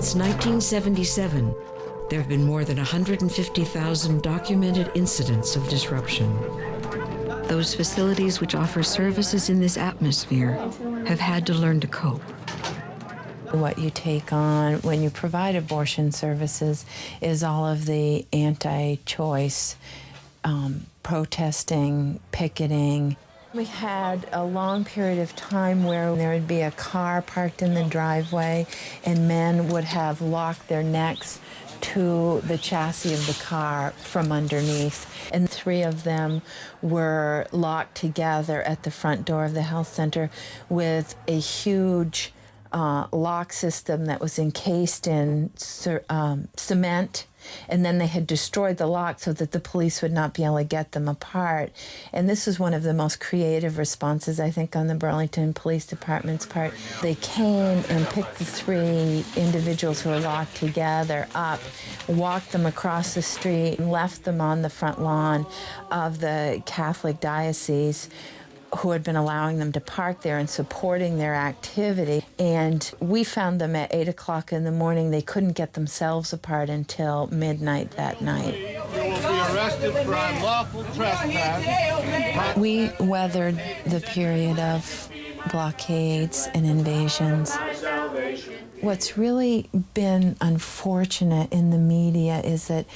Since 1977, there have been more than 150,000 documented incidents of disruption. Those facilities which offer services in this atmosphere have had to learn to cope. What you take on when you provide abortion services is all of the anti-choice, protesting, picketing. We had a long period of time where there would be a car parked in the driveway and men would have locked their necks to the chassis of the car from underneath. And 3 of them were locked together at the front door of the health center with a huge lock system that was encased in cement, and then they had destroyed the lock so that the police would not be able to get them apart. And this was one of the most creative responses, I think, on the Burlington Police Department's part. They came and picked the 3 individuals who were locked together up, walked them across the street, and left them on the front lawn of the Catholic diocese, who had been allowing them to park there and supporting their activity. And we found them at 8 o'clock in the morning. They couldn't get themselves apart until midnight that night. You will be arrested for unlawful trespass. We weathered the period of blockades and invasions. What's really been unfortunate in the media is that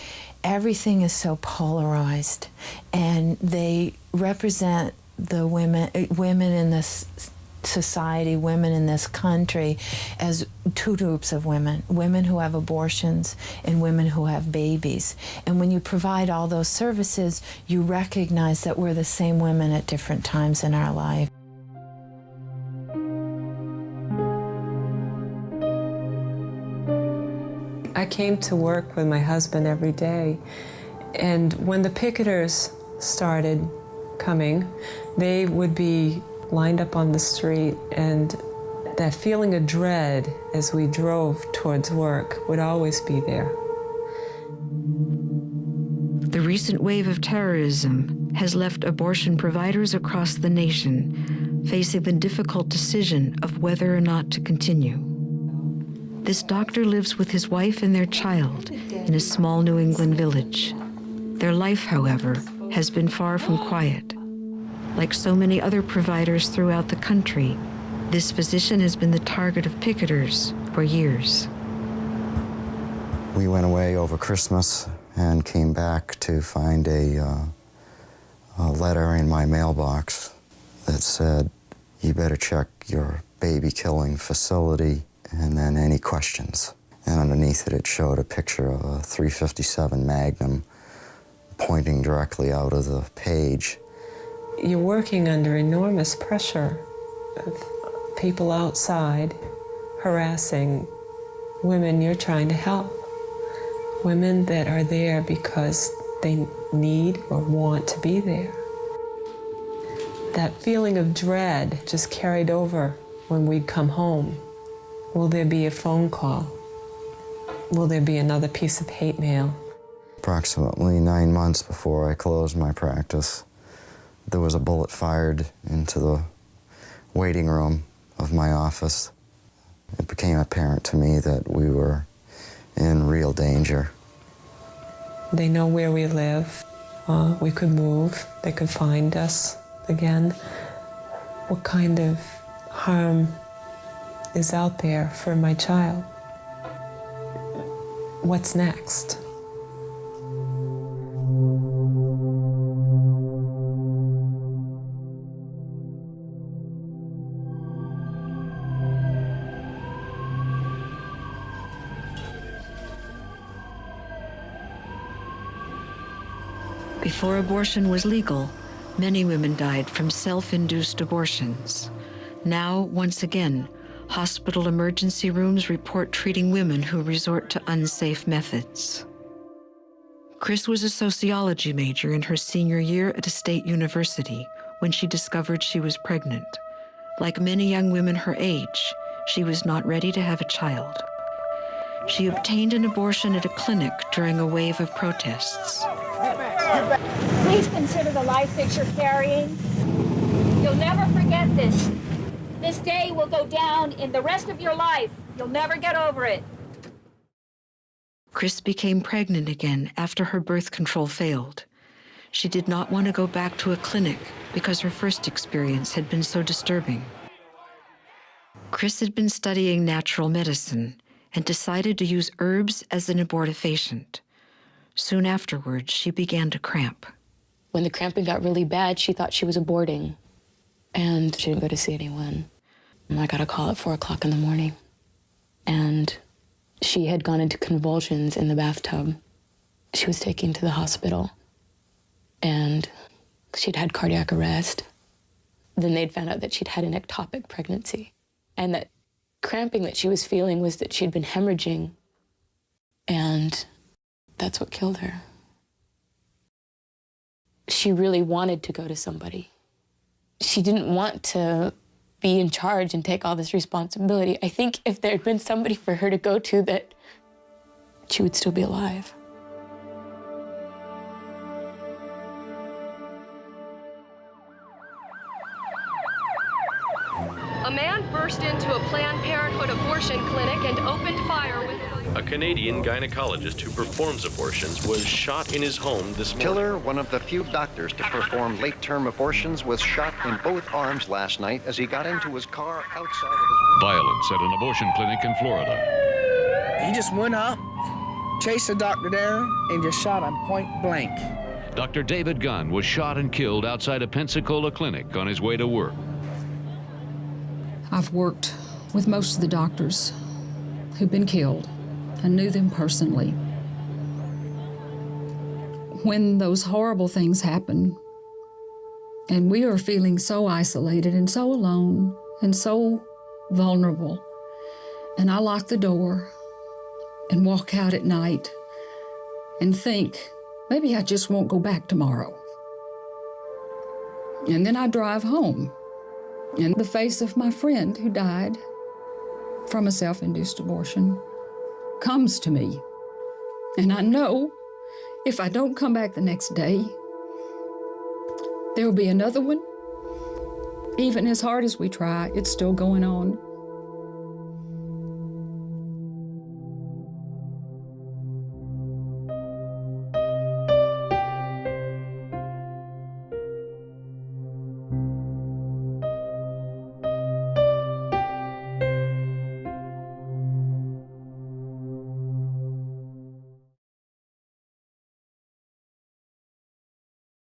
everything is so polarized, and they represent the women in this society, women in this country, as 2 groups of women who have abortions and women who have babies. And when you provide all those services, you recognize that we're the same women at different times in our life. I came to work with my husband every day, and when the picketers started coming, they would be lined up on the street, and that feeling of dread as we drove towards work would always be there. The recent wave of terrorism has left abortion providers across the nation facing the difficult decision of whether or not to continue. This doctor lives with his wife and their child in a small New England village. Their life, however, has been far from quiet. Like so many other providers throughout the country, this physician has been the target of picketers for years. We went away over Christmas and came back to find a letter in my mailbox that said, "You better check your baby-killing facility, and then any questions." And underneath it showed a picture of a .357 Magnum pointing directly out of the page. You're working under enormous pressure of people outside harassing women you're trying to help. Women that are there because they need or want to be there. That feeling of dread just carried over when we'd come home. Will there be a phone call? Will there be another piece of hate mail? Approximately 9 months before I closed my practice, there was a bullet fired into the waiting room of my office. It became apparent to me that we were in real danger. They know where we live. We could move. They could find us again. What kind of harm is out there for my child? What's next? Before abortion was legal, many women died from self-induced abortions. Now, once again, hospital emergency rooms report treating women who resort to unsafe methods. Chris was a sociology major in her senior year at a state university when she discovered she was pregnant. Like many young women her age, she was not ready to have a child. She obtained an abortion at a clinic during a wave of protests. Please consider the life that you're carrying. You'll never forget this. This day will go down in the rest of your life. You'll never get over it. Chris became pregnant again after her birth control failed. She did not want to go back to a clinic because her first experience had been so disturbing. Chris had been studying natural medicine and decided to use herbs as an abortifacient. Soon afterwards, she began to cramp. When the cramping got really bad, she thought she was aborting, and she didn't go to see anyone. And I got a call at 4 o'clock in the morning, and she had gone into convulsions in the bathtub. She was taken to the hospital, and she'd had cardiac arrest. Then they'd found out that she'd had an ectopic pregnancy, and that cramping that she was feeling was that she'd been hemorrhaging, and that's what killed her. She really wanted to go to somebody. She didn't want to be in charge and take all this responsibility. I think if there had been somebody for her to go to, that she would still be alive. A man burst into a Planned Parenthood abortion clinic and opened fire with... A Canadian gynecologist who performs abortions was shot in his home this morning. Tiller, one of the few doctors to perform late-term abortions, was shot in both arms last night as he got into his car outside of his... Violence at an abortion clinic in Florida. He just went up, chased the doctor there, and just shot him point blank. Dr. David Gunn was shot and killed outside a Pensacola clinic on his way to work. I've worked with most of the doctors who've been killed. I knew them personally. When those horrible things happen, and we are feeling so isolated and so alone and so vulnerable, and I lock the door and walk out at night and think, maybe I just won't go back tomorrow. And then I drive home, and the face of my friend who died from a self-induced abortion comes to me. And I know if I don't come back the next day, there'll be another one. Even as hard as we try, it's still going on.